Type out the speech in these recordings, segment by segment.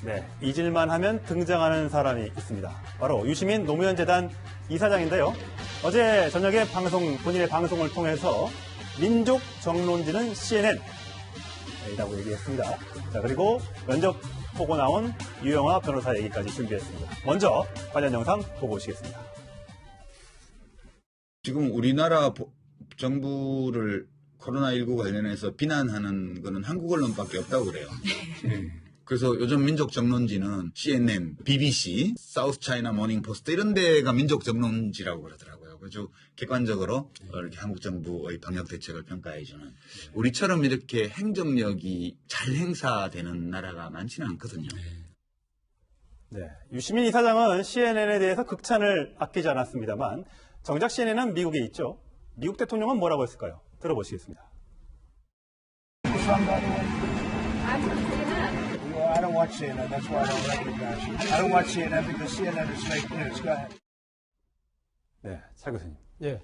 네, 잊을만 하면 등장하는 사람이 있습니다. 바로 유시민 노무현재단 이사장인데요. 어제 저녁에 본인의 방송을 통해서 민족 정론지는 CNN이라고 얘기했습니다. 자, 그리고 면접 보고 나온 유영아 변호사 얘기까지 준비했습니다. 먼저 관련 영상 보고 오시겠습니다. 지금 우리나라 정부를 코로나19 관련해서 비난하는 거는 한국 언론밖에 없다고 그래요. 그래서 요즘 민족 정론지는 CNN, BBC, 사우스 차이나 모닝 포스트 이런 데가 민족 정론지라고 그러더라고요. 그래서 객관적으로 이렇게 한국 정부의 방역 대책을 평가해주는, 우리처럼 이렇게 행정력이 잘 행사되는 나라가 많지는 않거든요. 네, 유시민 이사장은 CNN에 대해서 극찬을 아끼지 않았습니다만 정작 CNN은 미국에 있죠. 미국 대통령은 뭐라고 했을까요? 들어보시겠습니다. I don't watch CNN. That's why I don't recognize you. I don't watch CNN because CNN is fake news. Go ahead. 네, 차 교수님. 예.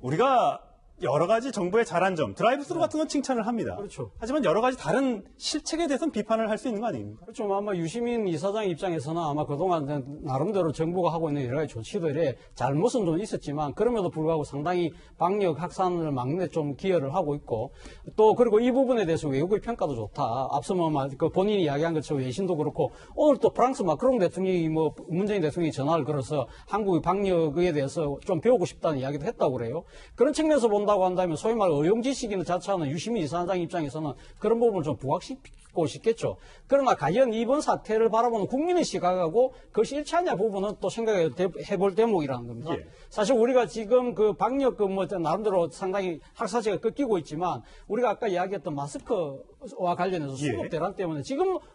우리가 여러 가지 정부의 잘한 점, 드라이브스루 같은 건 칭찬을 합니다. 그렇죠. 하지만 여러 가지 다른 실책에 대해서는 비판을 할 수 있는 거 아닙니까? 그렇죠. 아마 유시민 이사장 입장에서는 아마 그동안 나름대로 정부가 하고 있는 여러 가지 조치들에 잘못은 좀 있었지만 그럼에도 불구하고 상당히 방역 확산을 막는 데 좀 기여를 하고 있고, 또 그리고 이 부분에 대해서 외국의 평가도 좋다. 앞서 그 본인이 이야기한 것처럼 외신도 그렇고, 오늘 또 프랑스 마크롱 대통령이 문재인 대통령이 전화를 걸어서 한국의 방역에 대해서 좀 배우고 싶다는 이야기도 했다고 그래요. 그런 측면에서 본다고 한다면 소위 말 의용지식인 자체하는 유시민 이사장 입장에서는 그런 부분을 좀 부각시키고 싶겠죠. 그러나 과연 이번 사태를 바라보는 국민의 시각하고 그것이 일치하냐 부분은 또 생각해볼 대목이라는 겁니다. 예. 사실 우리가 지금 그 방역 나름대로 상당히 학사제가 꺾이고 있지만, 우리가 아까 이야기했던 마스크와 관련해서 수급 대란 때문에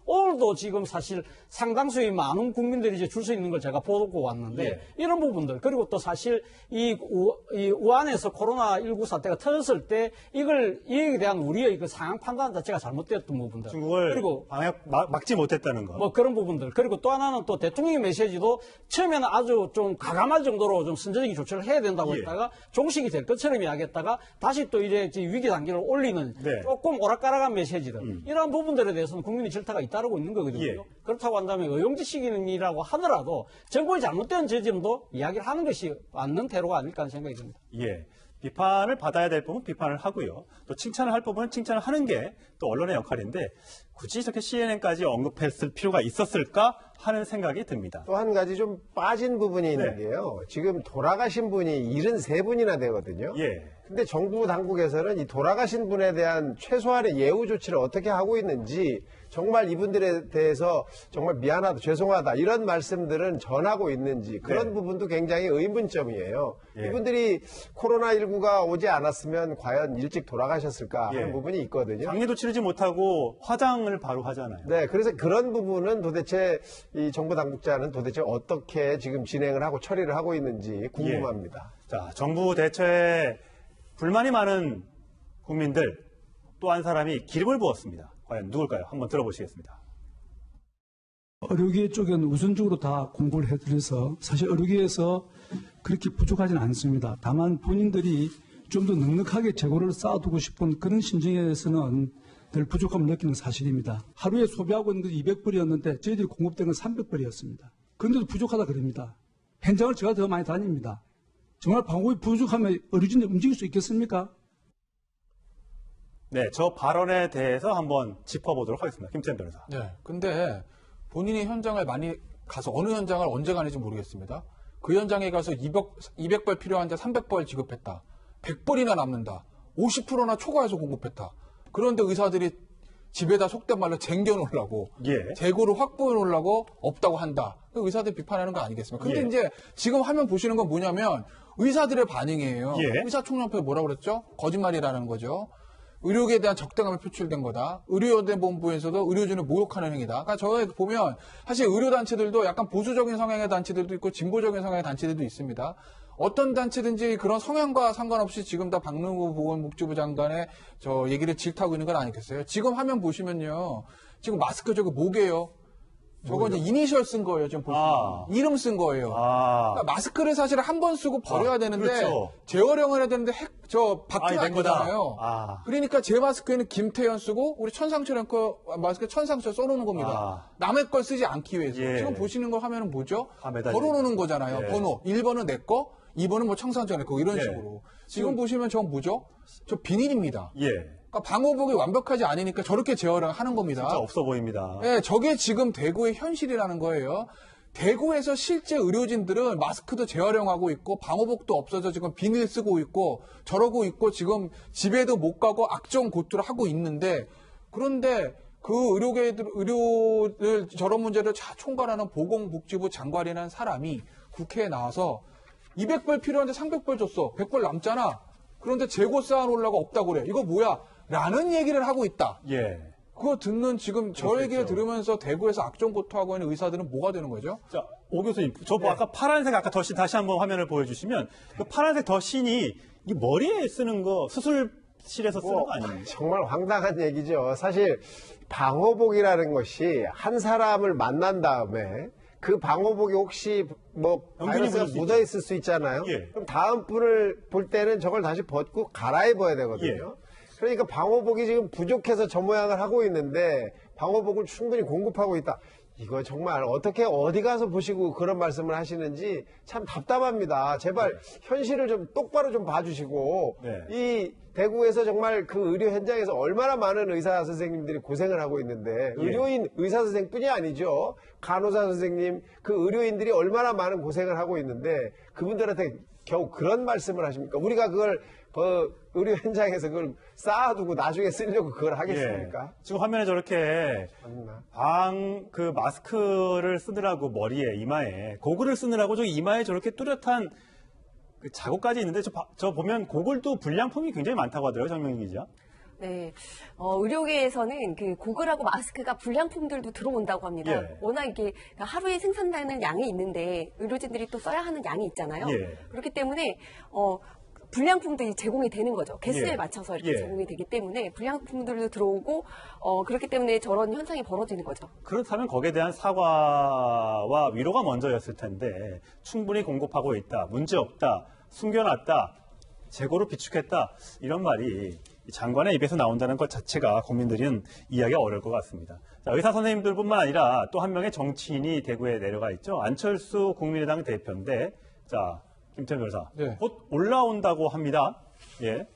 오늘도 사실 상당수의 많은 국민들이 이제 줄 서 있는 걸 제가 보고 왔는데, 이런 부분들, 그리고 또 사실 이 우한에서 코로나19 사태가 터졌을 때 이에 대한 우리의 그 상황 판단 자체가 잘못되었던 부분들. 중국을 그리고 막지 못했다는 거. 그런 부분들. 그리고 또 하나는 또 대통령의 메시지도 처음에는 아주 좀 가감할 정도로 좀 선제적인 조치를 해야 된다고 했다가 종식이 될 것처럼 이야기했다가 다시 또 이제 위기 단계를 올리는 조금 오락가락한 메시지들. 이러한 부분들에 대해서는 국민의 질타가 잇따르고 있는 거거든요. 그렇다고 한다면 의용지식인이라고 하더라도 정부의 잘못된 지점도 이야기를 하는 것이 맞는 태도가 아닐까 하는 생각이 듭니다. 예. 비판을 받아야 될 부분 비판을 하고요. 또 칭찬을 할 부분은 칭찬을 하는 게 또 언론의 역할인데 굳이 저렇게 CNN까지 언급했을 필요가 있었을까 하는 생각이 듭니다. 또 한 가지 좀 빠진 부분이 있는 게요. 지금 돌아가신 분이 73분이나 되거든요. 예. 근데 정부 당국에서는 이 돌아가신 분에 대한 최소한의 예우 조치를 어떻게 하고 있는지, 정말 이분들에 대해서 정말 미안하다, 죄송하다 이런 말씀들은 전하고 있는지, 그런 부분도 굉장히 의문점이에요. 이분들이 코로나19가 오지 않았으면 과연 일찍 돌아가셨을까 하는 부분이 있거든요. 장례도 치르지 못하고 화장을 바로 하잖아요. 네, 그래서 그런 부분은 도대체 이 정부 당국자는 도대체 어떻게 지금 진행을 하고 처리를 하고 있는지 궁금합니다. 자, 정부 대처에 불만이 많은 국민들 또 한 사람이 기름을 부었습니다. 과연 누굴까요? 한번 들어보시겠습니다. 의료계 쪽은 우선적으로 다 공고를 해드려서 사실 의료계에서 그렇게 부족하지는 않습니다. 다만 본인들이 좀 더 넉넉하게 재고를 쌓아두고 싶은 그런 심정에 대해서는 늘 부족함을 느끼는 사실입니다. 하루에 소비하고 있는 것이 200불이었는데 저희들이 공급된 건 300불이었습니다. 그런데도 부족하다 그럽니다. 현장을 제가 더 많이 다닙니다. 정말 방법이 부족하면 의료진이 움직일 수 있겠습니까? 네, 저 발언에 대해서 한번 짚어보도록 하겠습니다. 김찬 변호사. 네, 근데 본인이 현장을 많이 가서 어느 현장을 언제 가는지 모르겠습니다. 그 현장에 가서 200벌 필요한데 300벌 지급했다. 100벌이나 남는다. 50%나 초과해서 공급했다. 그런데 의사들이 집에다 속된 말로 쟁겨놓으려고, 재고를 확보해 놓으려고 없다고 한다. 의사들 비판하는 거 아니겠습니까? 근데 이제 지금 화면 보시는 건 뭐냐면 의사들의 반응이에요. 의사총연합회 뭐라고 그랬죠? 거짓말이라는 거죠. 의료계에 대한 적대감이 표출된 거다. 의료연대본부에서도 의료진을 모욕하는 행위다. 그러니까 저에 보면 사실 의료단체들도 약간 보수적인 성향의 단체들도 있고 진보적인 성향의 단체들도 있습니다. 어떤 단체든지 그런 성향과 상관없이 지금 다 박능우 보건복지부 장관의 얘기를 질타하고 있는 건 아니겠어요? 지금 화면 보시면요. 지금 마스크 저거 뭐게요? 저거 이제 이니셜 쓴 거예요, 지금 보시면. 아. 이름 쓴 거예요. 그러니까 마스크를 사실 한 번 쓰고 버려야 되는데, 그렇죠. 재활용을 해야 되는데, 바퀴가 안 된 거다. 거잖아요. 아. 그러니까 제 마스크에는 김태현 쓰고, 우리 천상철 앵커 마스크에 천상철 써놓는 겁니다. 남의 걸 쓰지 않기 위해서. 예. 지금 보시는 거 화면은 뭐죠? 매달려 걸어놓는 거잖아요. 예. 번호. 1번은 내 거, 2번은 뭐 천상철 앵커, 이런 예. 식으로. 지금 보시면 저건 뭐죠? 저 비닐입니다. 예. 그러니까 방호복이 완벽하지 않으니까 저렇게 재활용을 하는 겁니다. 진짜 없어 보입니다. 네, 저게 지금 대구의 현실이라는 거예요. 대구에서 실제 의료진들은 마스크도 재활용하고 있고 방호복도 없어져 지금 비닐 쓰고 있고 저러고 있고 지금 집에도 못 가고 악정 고투를 하고 있는데 그런데 그 의료를 저런 문제를 총괄하는 보건복지부 장관이라는 사람이 국회에 나와서 200벌 필요한데 300벌 줬어. 100벌 남잖아. 그런데 재고 쌓아놓으려고 없다고 그래. 이거 뭐야? 라는 얘기를 하고 있다. 예. 그거 듣는 지금 저 얘기를 들으면서 대구에서 악정고투하고 있는 의사들은 뭐가 되는 거죠? 자, 오 교수님, 저 아까 파란색 아까 덧신 다시 한번 화면을 보여주시면 그 파란색 덧신이 이 머리에 쓰는 거 수술실에서 쓰는 거 아니에요? 정말 황당한 얘기죠. 사실 방호복이라는 것이 한 사람을 만난 다음에 그 방호복이 혹시 뭐 병균이 바이러스가 묻을 수 묻어 있을 수 있잖아요. 예. 그럼 다음 분을 볼 때는 저걸 다시 벗고 갈아입어야 되거든요. 그러니까 방호복이 지금 부족해서 저 모양을 하고 있는데 방호복을 충분히 공급하고 있다. 이거 정말 어떻게 어디 가서 보시고 그런 말씀을 하시는지 참 답답합니다. 제발 현실을 좀 똑바로 좀 봐주시고 이 대구에서 정말 그 의료 현장에서 얼마나 많은 의사 선생님들이 고생을 하고 있는데 의료인 의사 선생뿐이 아니죠. 간호사 선생님 그 의료인들이 얼마나 많은 고생을 하고 있는데 그분들한테 겨우 그런 말씀을 하십니까? 우리가 그걸 의료 현장에서 그걸 쌓아두고 나중에 쓰려고 그걸 하겠습니까? 지금 화면에 저렇게 그 마스크를 쓰느라고 머리에 이마에 고글을 쓰느라고 저 이마에 저렇게 뚜렷한 그 자국까지 있는데 저 보면 고글도 불량품이 굉장히 많다고 하더라고요, 정명희 기자. 네, 의료계에서는 그 고글하고 마스크가 불량품들도 들어온다고 합니다. 예. 워낙 이게 하루에 생산되는 양이 있는데 의료진들이 또 써야 하는 양이 있잖아요. 예. 그렇기 때문에 불량품들이 제공이 되는 거죠. 개수에 예. 맞춰서 이렇게 예. 제공이 되기 때문에 불량품들도 들어오고 그렇기 때문에 저런 현상이 벌어지는 거죠. 그렇다면 거기에 대한 사과와 위로가 먼저였을 텐데 충분히 공급하고 있다, 문제 없다, 숨겨놨다, 재고로 비축했다 이런 말이 장관의 입에서 나온다는 것 자체가 국민들은 이해하기 어려울 것 같습니다. 자, 의사 선생님들뿐만 아니라 또 한 명의 정치인이 대구에 내려가 있죠. 안철수 국민의당 대표인데 자 김태현 변호사 네. 곧 올라온다고 합니다. 예.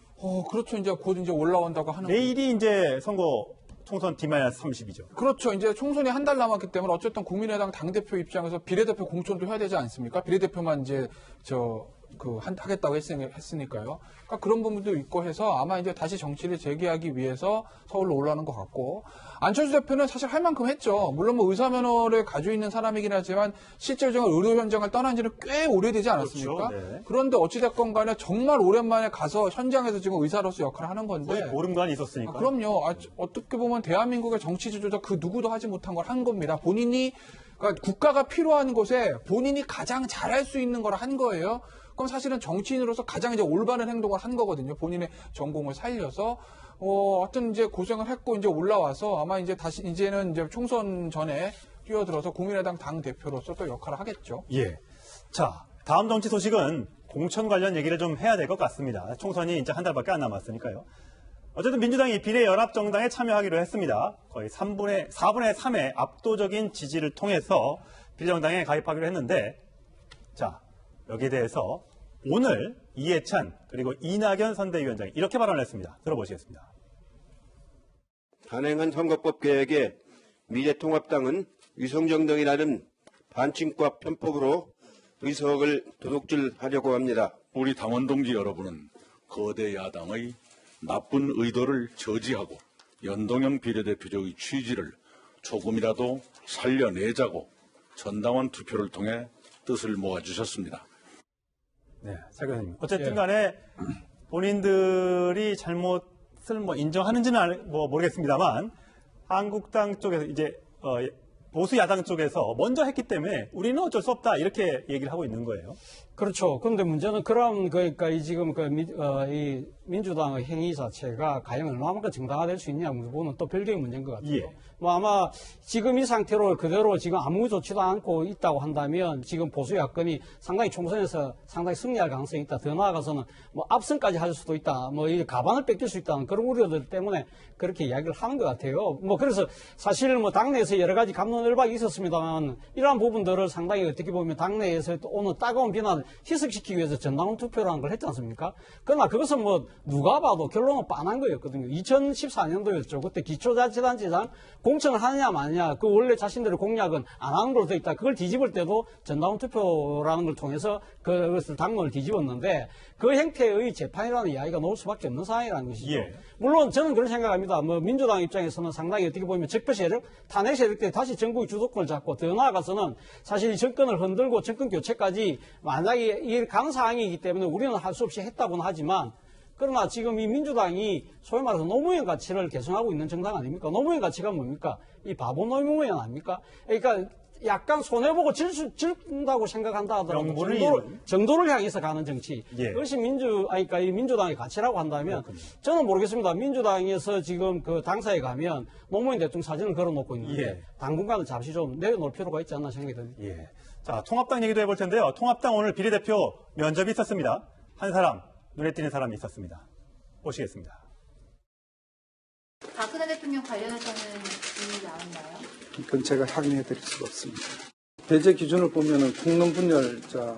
그렇죠. 이제 곧 이제 올라온다고 하는. 내일이 이제 선거 총선 D-30이죠. 그렇죠. 이제 총선이 한 달 남았기 때문에 어쨌든 국민의당 당대표 입장에서 비례대표 공천도 해야 되지 않습니까? 비례대표만 이제 하겠다고 했으니까요. 그러니까 그런 부분도 있고 해서 아마 이제 다시 정치를 재개하기 위해서 서울로 올라오는 것 같고 안철수 대표는 사실 할 만큼 했죠. 물론 뭐 의사면허를 가지고 있는 사람이긴 하지만 실질적인 의료 현장을 떠난 지는 꽤 오래되지 않았습니까? 그렇죠. 네. 그런데 어찌됐건 간에 정말 오랜만에 가서 현장에서 지금 의사로서 역할을 하는 건데 거의 보름간 있었으니까. 그럼요. 어떻게 보면 대한민국의 정치 지도자 그 누구도 하지 못한 걸 한 겁니다. 본인이 그러니까 국가가 필요한 곳에 본인이 가장 잘할 수 있는 걸 한 거예요. 그럼 사실은 정치인으로서 가장 이제 올바른 행동을 한 거거든요. 본인의 전공을 살려서 하여튼 이제 고생을 했고 이제 올라와서 아마 이제 이제는 이제 총선 전에 뛰어들어서 국민의당 당 대표로서 또 역할을 하겠죠. 예. 자, 다음 정치 소식은 공천 관련 얘기를 좀 해야 될 것 같습니다. 총선이 이제 한 달밖에 안 남았으니까요. 어쨌든 민주당이 비례연합정당에 참여하기로 했습니다. 거의 4분의 3의 압도적인 지지를 통해서 비례정당에 가입하기로 했는데, 자, 여기에 대해서 오늘 이해찬 그리고 이낙연 선대위원장이 이렇게 발언을 했습니다. 들어보시겠습니다. 단행한 선거법 개혁에 미래통합당은 위성정당이라는 반칙과 편법으로 의석을 도둑질하려고 합니다. 우리 당원 동지 여러분은 거대 야당의 나쁜 의도를 저지하고 연동형 비례대표제의 취지를 조금이라도 살려내자고 전당원 투표를 통해 뜻을 모아주셨습니다. 네, 차 교수님. 어쨌든 간에 본인들이 잘못을 인정하는지는 모르겠습니다만 한국당 쪽에서 이제 보수 야당 쪽에서 먼저 했기 때문에 우리는 어쩔 수 없다 이렇게 얘기를 하고 있는 거예요. 그렇죠. 그런데 문제는 그럼 그러니까 이 지금 이 민주당의 행위 자체가 과연 얼마만큼 정당화될 수 있냐 부분은 또 별개의 문제인 것 같아요. 예. 뭐 아마 지금 이 상태로 그대로 지금 아무 조치도 않고 있다고 한다면 지금 보수 야권이 상당히 총선에서 상당히 승리할 가능성이 있다. 더 나아가서는 뭐 압승까지 할 수도 있다. 뭐 이 가반을 뺏길 수 있다는 그런 우려들 때문에 그렇게 이야기를 하는 것 같아요. 뭐 그래서 사실 뭐 당내에서 여러 가지 갑론을박이 있었습니다만 이러한 부분들을 상당히 어떻게 보면 당내에서 또 오늘 따가운 비난을 희석시키기 위해서 전당원 투표라는 걸 했지 않습니까? 그러나 그것은 뭐 누가 봐도 결론은 빤한 거였거든요. 2014년도였죠. 그때 기초자치단체장 공천을 하느냐 마느냐 그 원래 자신들의 공약은 안 하는 걸로 돼 있다. 그걸 뒤집을 때도 전당원 투표라는 걸 통해서 그것을 당론을 뒤집었는데 그 형태의 재판이라는 이야기가 나올 수밖에 없는 상황이라는 것이죠. 예. 물론 저는 그런 생각합니다. 뭐 민주당 입장에서는 상당히 어떻게 보면 적폐 세력, 탄핵 세력 때 다시 정국의 주도권을 잡고 더 나아가서는 사실 이 정권을 흔들고 정권 교체까지 만약에 이게 간 상황이기 때문에 우리는 할 수 없이 했다고는 하지만 그러나 지금 이 민주당이 소위 말해서 노무현 가치를 개선하고 있는 정당 아닙니까? 노무현 가치가 뭡니까? 이 바보 노무현 아닙니까? 그러니까 약간 손해보고 질다고 생각한다 하더라도 정도를 향해서 가는 정치. 예. 그것이 그러니까 이 민주당의 가치라고 한다면 저는 모르겠습니다. 민주당에서 지금 그 당사에 가면 노무현 대통령 사진을 걸어놓고 있는데 예. 당분간은 잠시 좀 내려놓을 필요가 있지 않나 생각이 듭니다. 예. 자, 통합당 얘기도 해볼 텐데요. 통합당 오늘 비례대표 면접이 있었습니다. 한 사람, 눈에 띄는 사람이 있었습니다. 보시겠습니다. 박근혜 대통령 관련해서는 이미 나왔나요? 그건 제가 확인해 드릴 수가 없습니다. 배제 기준을 보면은 국론 분열자,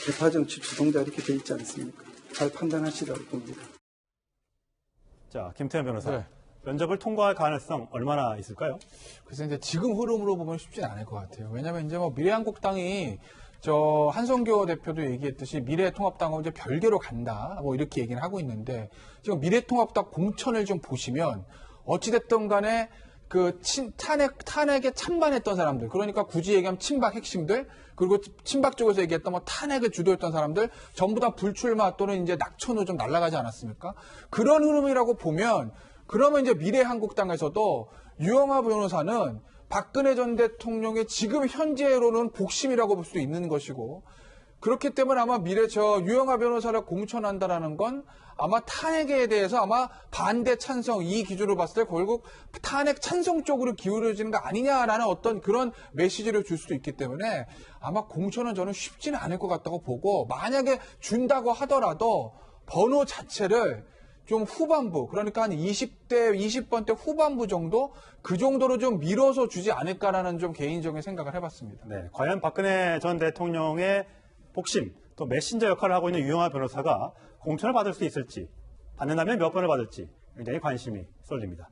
개파 정치 주동자 이렇게 돼 있지 않습니까? 잘 판단하시라고 봅니다. 자, 김태현 변호사. 네. 면접을 통과할 가능성 얼마나 있을까요? 그래서 이제 지금 흐름으로 보면 쉽진 않을 것 같아요. 왜냐하면 이제 뭐 미래한국당이 한성교 대표도 얘기했듯이 미래통합당하고 이제 별개로 간다. 뭐 이렇게 얘기를 하고 있는데 지금 미래통합당 공천을 좀 보시면 어찌됐든 간에 그 탄핵에 찬반했던 사람들, 그러니까 굳이 얘기하면 친박 핵심들, 그리고 친박 쪽에서 얘기했던 뭐 탄핵을 주도했던 사람들 전부 다 불출마 또는 이제 낙천으로 좀 날아가지 않았습니까? 그런 흐름이라고 보면 그러면 이제 미래한국당에서도 유영하 변호사는 박근혜 전 대통령의 지금 현재로는 복심이라고 볼 수도 있는 것이고 그렇기 때문에 아마 유영하 변호사를 공천한다라는 건 아마 탄핵에 대해서 아마 반대 찬성 이 기준으로 봤을 때 결국 탄핵 찬성 쪽으로 기울어지는 거 아니냐라는 어떤 그런 메시지를 줄 수도 있기 때문에 아마 공천은 저는 쉽지는 않을 것 같다고 보고 만약에 준다고 하더라도 번호 자체를 좀 후반부, 그러니까 한 20번대 후반부 정도, 그 정도로 좀 밀어서 주지 않을까라는 좀 개인적인 생각을 해봤습니다. 네. 과연 박근혜 전 대통령의 복심, 또 메신저 역할을 하고 있는 유영하 변호사가 공천을 받을 수 있을지, 받는다면 몇 번을 받을지 굉장히 관심이 쏠립니다.